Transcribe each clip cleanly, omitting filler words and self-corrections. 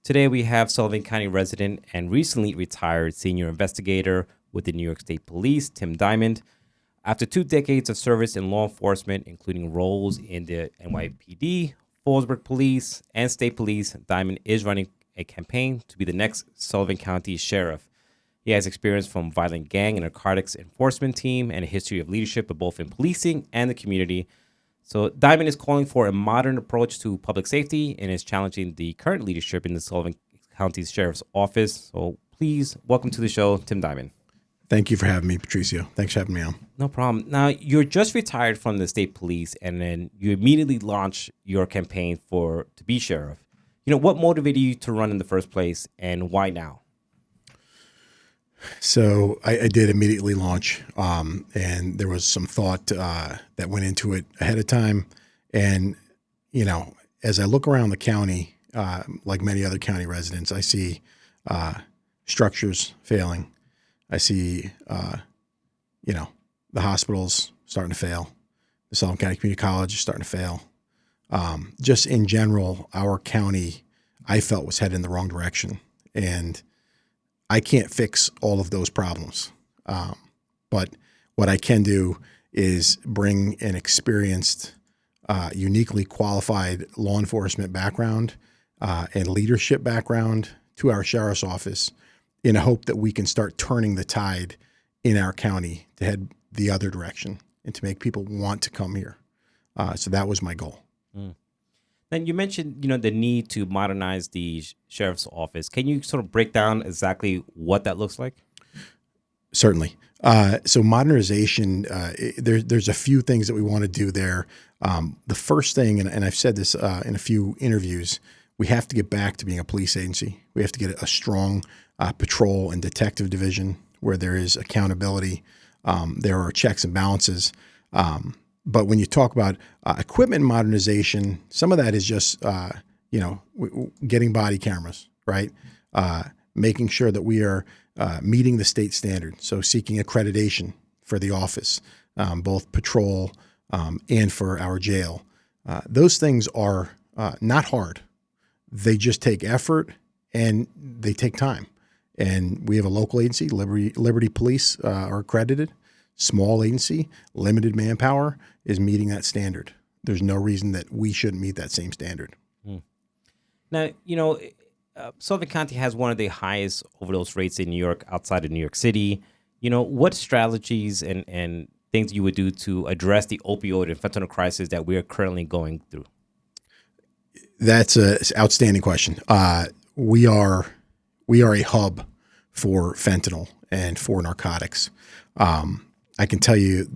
Today we have Sullivan County resident and recently retired senior investigator with the New York State Police, Tim Dymond. After 2 decades of service in law enforcement, including roles in the NYPD, Fallsburg Police, and State Police, Dymond is running a campaign to be the next Sullivan County Sheriff. He has experience from violent gang and narcotics enforcement team and a history of leadership both in policing and the community. So Dymond is calling for a modern approach to public safety and is challenging the current leadership in the Sullivan County Sheriff's Office. So please welcome to the show, Tim Dymond. Thank you for having me, Patricio. Thanks for having me on. No problem. Now, you're just retired from the state police, and then you immediately launched your campaign to be sheriff. What motivated you to run in the first place, and why now? So I did immediately launch, and there was some thought that went into it ahead of time. And, as I look around the county, like many other county residents, I see structures failing. I see, the hospitals starting to fail. The Sullivan County Community College is starting to fail. Just in general, our county, I felt, was headed in the wrong direction. And I can't fix all of those problems. But what I can do is bring an experienced, uniquely qualified law enforcement background and leadership background to our sheriff's office in a hope that we can start turning the tide in our county to head the other direction and to make people want to come here. So that was my goal. And you mentioned, the need to modernize the sheriff's office. Can you sort of break down exactly what that looks like? Certainly. So modernization, there's a few things that we want to do there. The first thing, and I've said this in a few interviews, we have to get back to being a police agency. We have to get a strong patrol and detective division where there is accountability. There are checks and balances. But when you talk about equipment modernization, some of that is just, getting body cameras, right? Making sure that we are meeting the state standard. So seeking accreditation for the office, both patrol and for our jail. Those things are not hard. They just take effort and they take time. And we have a local agency, Liberty Police are accredited. Small agency, limited manpower, is meeting that standard. There's no reason that we shouldn't meet that same standard. Now, Sullivan County has one of the highest overdose rates in New York outside of New York City. What strategies and things you would do to address the opioid and fentanyl crisis that we are currently going through? That's an outstanding question. We are a hub for fentanyl and for narcotics. I can tell you,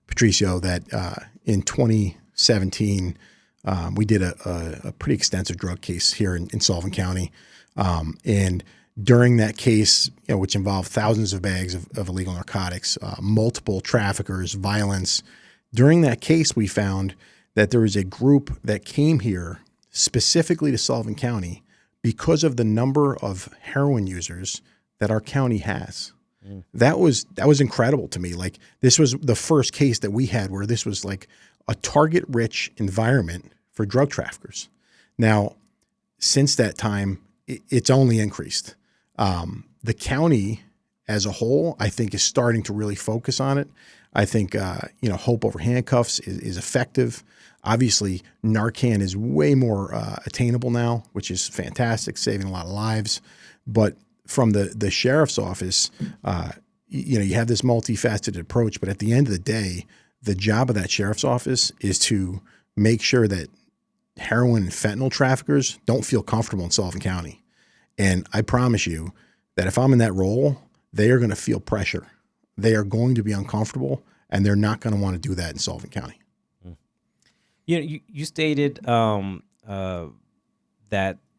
Patricio, that in 2017, we did a pretty extensive drug case here in Sullivan County. And during that case, which involved thousands of bags of illegal narcotics, multiple traffickers, violence, during that case, we found that there was a group that came here specifically to Sullivan County because of the number of heroin users that our county has. That was incredible to me. Like, this was the first case that we had where this was like a target-rich environment for drug traffickers. Now, since that time, it's only increased. The county as a whole, I think, is starting to really focus on it. I think, hope over handcuffs is effective. Obviously, Narcan is way more attainable now, which is fantastic, saving a lot of lives. But from the sheriff's office, you have this multifaceted approach, but at the end of the day, the job of that sheriff's office is to make sure that heroin and fentanyl traffickers don't feel comfortable in Sullivan County. And I promise you that if I'm in that role, they are going to feel pressure. They are going to be uncomfortable, and they're not going to want to do that in Sullivan County. You stated that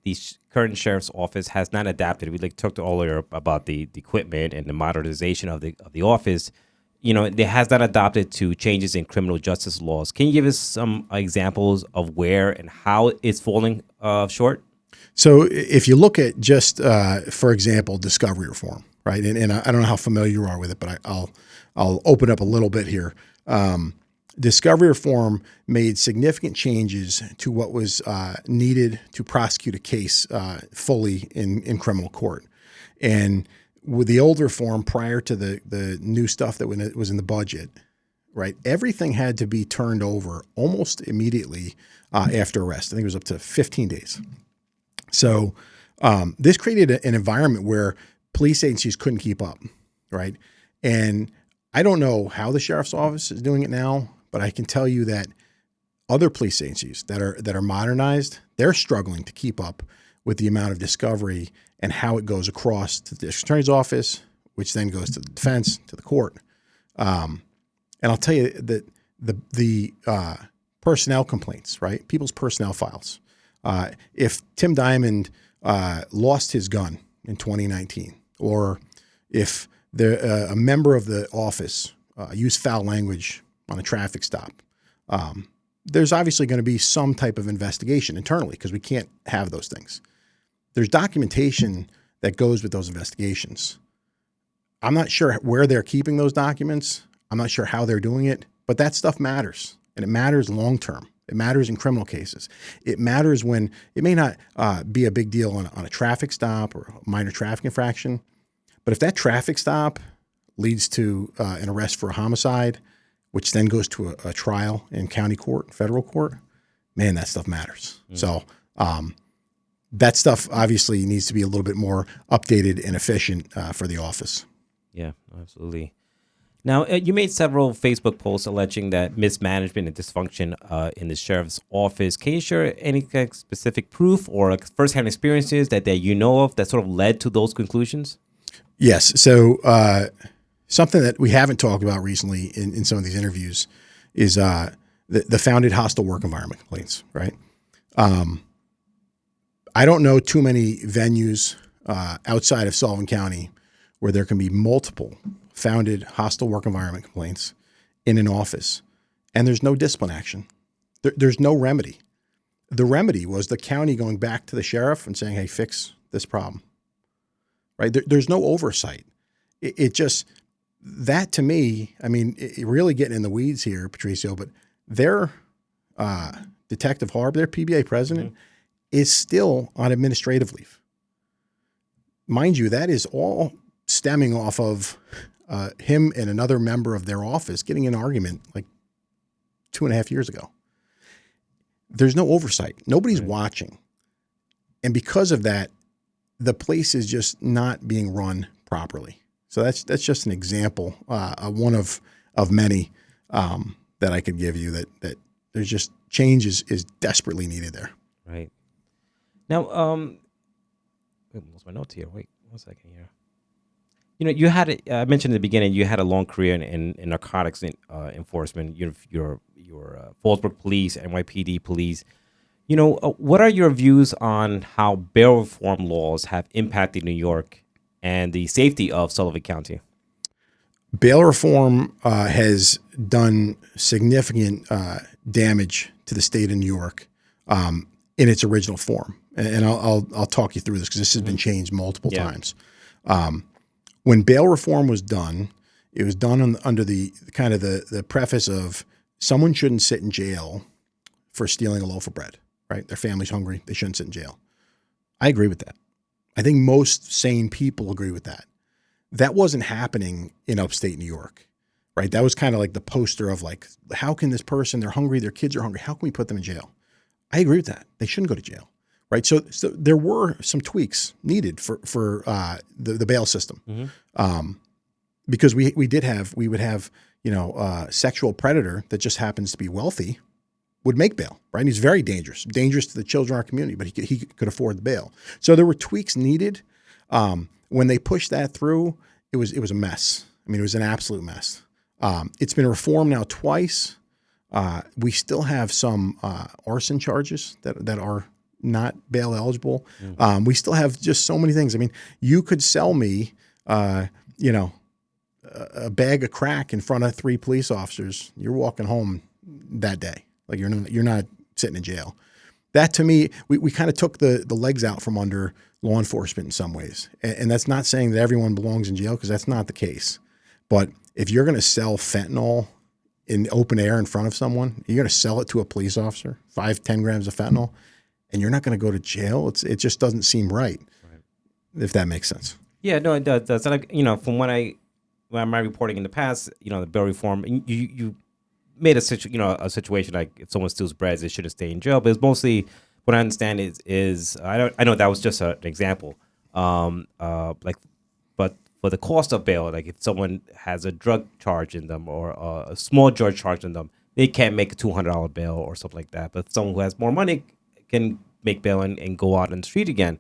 the current sheriff's office has not adapted. We talked earlier about the equipment and the modernization of the office. It has not adapted to changes in criminal justice laws. Can you give us some examples of where and how it's falling short? So if you look at just, for example, discovery reform, right? And I don't know how familiar you are with it, but I'll open up a little bit here. discovery reform made significant changes to what was needed to prosecute a case fully in criminal court. And with the old reform prior to the new stuff that was in the budget, right, everything had to be turned over almost immediately after arrest. I think it was up to 15 days. So this created an environment where police agencies couldn't keep up, right? And I don't know how the sheriff's office is doing it now, but I can tell you that other police agencies that are modernized, they're struggling to keep up with the amount of discovery and how it goes across to the district attorney's office, which then goes to the defense, to the court. And I'll tell you that the personnel complaints, right? People's personnel files. If Tim Dymond lost his gun in 2019, or if a member of the office used foul language on a traffic stop, there's obviously going to be some type of investigation internally because we can't have those things. There's documentation that goes with those investigations. I'm not sure where they're keeping those documents. I'm not sure how they're doing it, but that stuff matters, and it matters long term. It matters in criminal cases. It matters when it may not be a big deal on a traffic stop or a minor traffic infraction, but if that traffic stop leads to an arrest for a homicide, which then goes to a trial in county court, federal court, man, that stuff matters. Mm. So that stuff obviously needs to be a little bit more updated and efficient for the office. Yeah, absolutely. Now, you made several Facebook posts alleging that mismanagement and dysfunction in the sheriff's office. Can you share any specific proof or firsthand experiences that you know of that sort of led to those conclusions? Yes. So something that we haven't talked about recently in some of these interviews is the founded hostile work environment complaints, right? I don't know too many venues outside of Sullivan County where there can be multiple founded hostile work environment complaints in an office, and there's no discipline action. There's no remedy. The remedy was the county going back to the sheriff and saying, hey, fix this problem, right? There's no oversight. It just, that to me, I mean, it really getting in the weeds here, Patricio, but their Detective Harb, their PBA president, is still on administrative leave. Mind you, that is all stemming off of him and another member of their office getting in an argument like 2.5 years ago. There's no oversight. Nobody's watching. And because of that, the place is just not being run properly. So that's just an example, one of many that I could give you that there's just change is desperately needed there. Right. Now, wait, what's my notes here? Wait 1 second here. You know, you had I mentioned in the beginning you had a long career in narcotics enforcement. Your Fallsburg Police, NYPD Police. You know, what are your views on how bail reform laws have impacted New York and the safety of Sullivan County? Bail reform has done significant damage to the state of New York in its original form, and I'll talk you through this because this has been changed multiple times. When bail reform was done, it was done under the kind of the preface of someone shouldn't sit in jail for stealing a loaf of bread, right? Their family's hungry. They shouldn't sit in jail. I agree with that. I think most sane people agree with that. That wasn't happening in upstate New York, right? That was kind of like the poster of like, how can this person, they're hungry, their kids are hungry, how can we put them in jail? I agree with that. They shouldn't go to jail. Right, so there were some tweaks needed for the bail system, because we would have sexual predator that just happens to be wealthy would make bail, right? And he's very dangerous to the children in our community, but he could afford the bail. So there were tweaks needed. When they pushed that through, it was a mess. I mean, it was an absolute mess. It's been reformed now twice. We still have some arson charges that are not bail eligible. We still have just so many things. I mean, you could sell me, a bag of crack in front of 3 police officers. You're walking home that day. Like you're not sitting in jail. That to me, we kind of took the legs out from under law enforcement in some ways. And that's not saying that everyone belongs in jail because that's not the case. But if you're going to sell fentanyl in open air in front of someone, you're going to sell it to a police officer, 5-10 grams of fentanyl, and you're not going to go to jail. It just doesn't seem right, if that makes sense. Yeah, no, it does. That's like, from when my reporting in the past, the bail reform, you made a situation like if someone steals bread, they shouldn't stay in jail. But it's mostly what I understand is I know that was just an example. But for the cost of bail, like if someone has a drug charge in them or a small drug charge in them, they can't make a $200 bail or something like that. But someone who has more money can make bail and go out on the street again.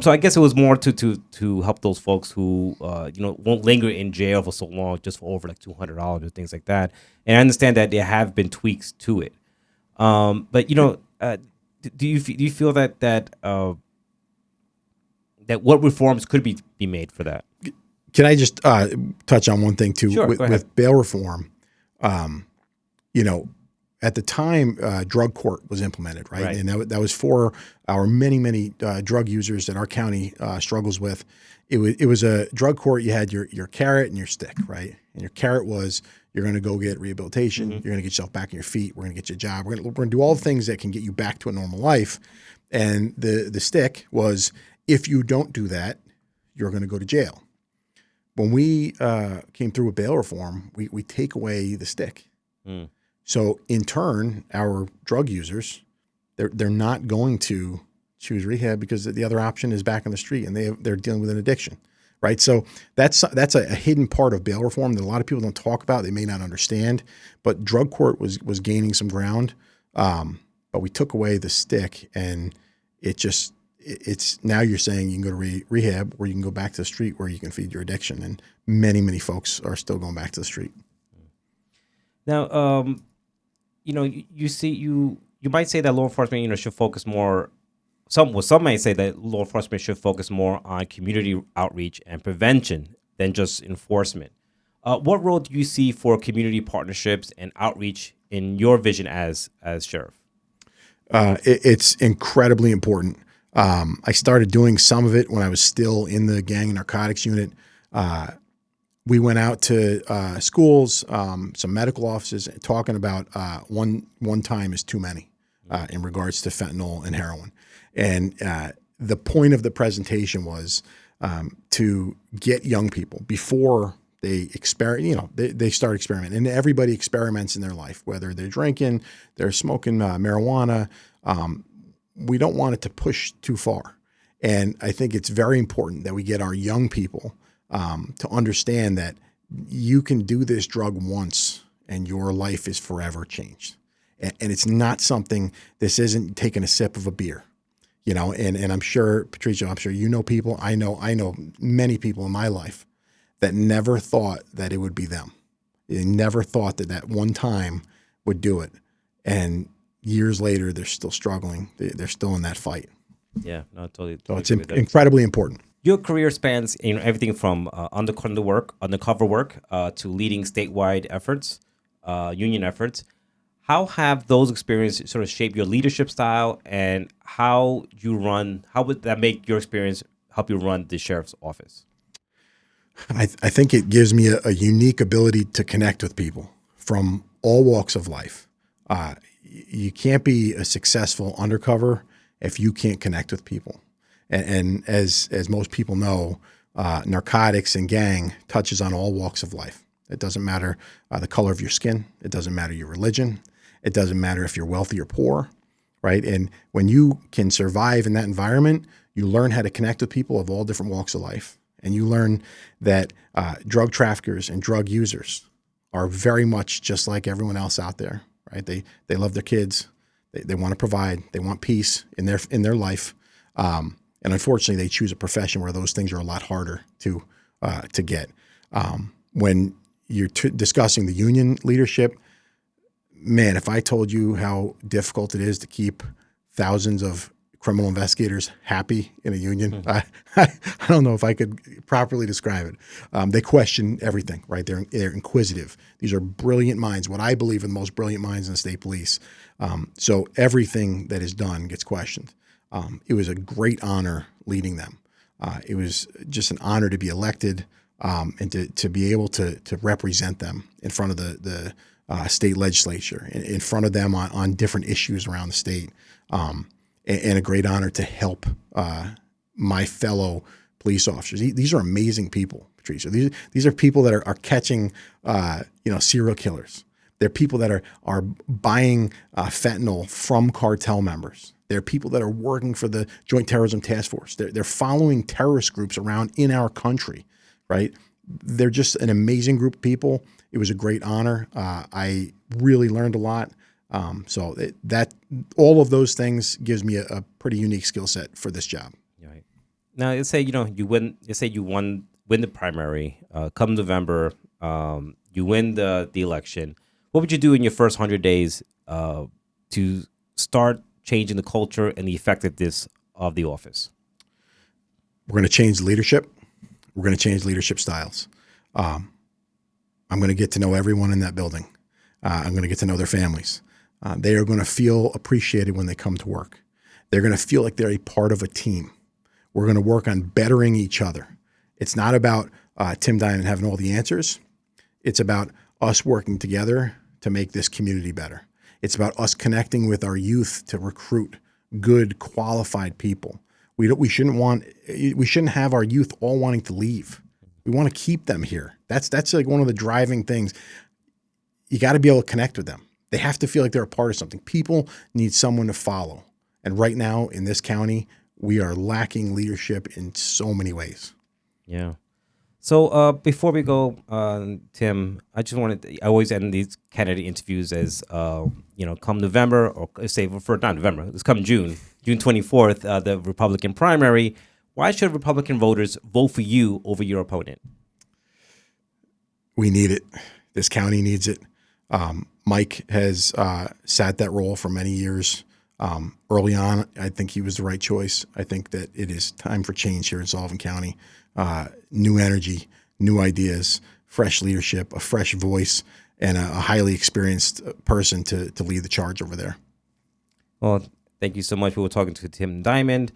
So I guess it was more to help those folks who won't linger in jail for so long, just for over like $200 or things like that. And I understand that there have been tweaks to it. But do you feel that what reforms could be made for that? Can I just touch on one thing too? Sure, with bail reform? At the time, drug court was implemented, right? And that was for our many drug users that our county struggles with. It was a drug court. You had your carrot and your stick, right? And your carrot was you're going to go get rehabilitation. You're going to get yourself back on your feet. We're going to get you a job. We're going to do all the things that can get you back to a normal life. And the stick was if you don't do that, you're going to go to jail. When we came through with bail reform, we take away the stick. So in turn, our drug users, they're not going to choose rehab because the other option is back on the street, and they're dealing with an addiction, right? So that's a hidden part of bail reform that a lot of people don't talk about. They may not understand, but drug court was gaining some ground, but we took away the stick, and it's now you're saying you can go to rehab or you can go back to the street where you can feed your addiction, and many folks are still going back to the street. Now, you might say that law enforcement, should focus more. Some might say that law enforcement should focus more on community outreach and prevention than just enforcement. What role do you see for community partnerships and outreach in your vision as sheriff? It's incredibly important. I started doing some of it when I was still in the gang and narcotics unit. We went out to schools, some medical offices, talking about one time is too many in regards to fentanyl and heroin. And the point of the presentation was to get young people before they they start experimenting. And everybody experiments in their life, whether they're drinking, they're smoking marijuana. We don't want it to push too far. And I think it's very important that we get our young people to understand that you can do this drug once and your life is forever changed. And it's not something, this isn't taking a sip of a beer, and I'm sure, Patricio, I'm sure you know people, I know many people in my life that never thought that it would be them. They never thought that one time would do it. And years later, they're still struggling. They're still in that fight. Yeah, no, totally. So it's incredibly important. Your career spans everything from undercover work to leading statewide efforts, union efforts. How have those experiences sort of shaped your leadership style, and how would that make your experience help you run the sheriff's office? I think it gives me a unique ability to connect with people from all walks of life. You can't be a successful undercover if you can't connect with people. And as most people know, narcotics and gang touches on all walks of life. It doesn't matter the color of your skin. It doesn't matter your religion. It doesn't matter if you're wealthy or poor, right? And when you can survive in that environment, you learn how to connect with people of all different walks of life. And you learn that drug traffickers and drug users are very much just like everyone else out there, right? They love their kids. They want to provide. They want peace in their life. And unfortunately, they choose a profession where those things are a lot harder to get. When you're discussing the union leadership, man, if I told you how difficult it is to keep thousands of criminal investigators happy in a union, I don't know if I could properly describe it. They question everything, right? They're inquisitive. These are brilliant minds, what I believe are the most brilliant minds in the state police. So everything that is done gets questioned. It was a great honor leading them. It was just an honor to be elected and to be able to represent them in front of the state legislature, in front of them on different issues around the state, and a great honor to help my fellow police officers. These are amazing people, Patricio. These are people that are catching serial killers. They're people that are buying fentanyl from cartel members. They're people that are working for the Joint Terrorism Task Force. They're following terrorist groups around in our country, right? They're just an amazing group of people. It was a great honor. I really learned a lot. So all of those things gives me a pretty unique skill set for this job. Right. Now, let's say you win. Let's say you win the primary. Come November, you win the election. What would you do in your first 100 days to start changing the culture and the effectiveness of the office? We're going to change leadership. We're going to change leadership styles. I'm going to get to know everyone in that building. I'm going to get to know their families. They are going to feel appreciated when they come to work. They're going to feel like they're a part of a team. We're going to work on bettering each other. It's not about Tim Dymond having all the answers. It's about us working together to make this community better. It's about us connecting with our youth to recruit good, qualified people. We shouldn't have our youth all wanting to leave. We want to keep them here. That's like one of the driving things. You got to be able to connect with them. They have to feel like they're a part of something. People need someone to follow. And right now in this county, we are lacking leadership in so many ways. Yeah. So before we go, Tim, I always end these candidate interviews as, come November, or say for not November, it's come June 24th, the Republican primary. Why should Republican voters vote for you over your opponent? We need it. This county needs it. Mike has sat that role for many years. Early on, I think he was the right choice. I think that it is time for change here in Sullivan County. New energy, new ideas, fresh leadership, a fresh voice, and a highly experienced person to lead the charge over there. Well, thank you so much. We were talking to Tim Dymond,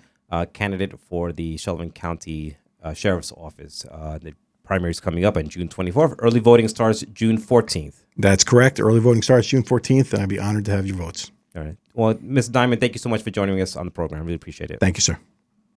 candidate for the Sullivan County Sheriff's Office. The primary is coming up on June 24th. Early voting starts June 14th. That's correct. Early voting starts June 14th, and I'd be honored to have your votes. All right. Well, Ms. Dymond, thank you so much for joining us on the program. I really appreciate it. Thank you, sir.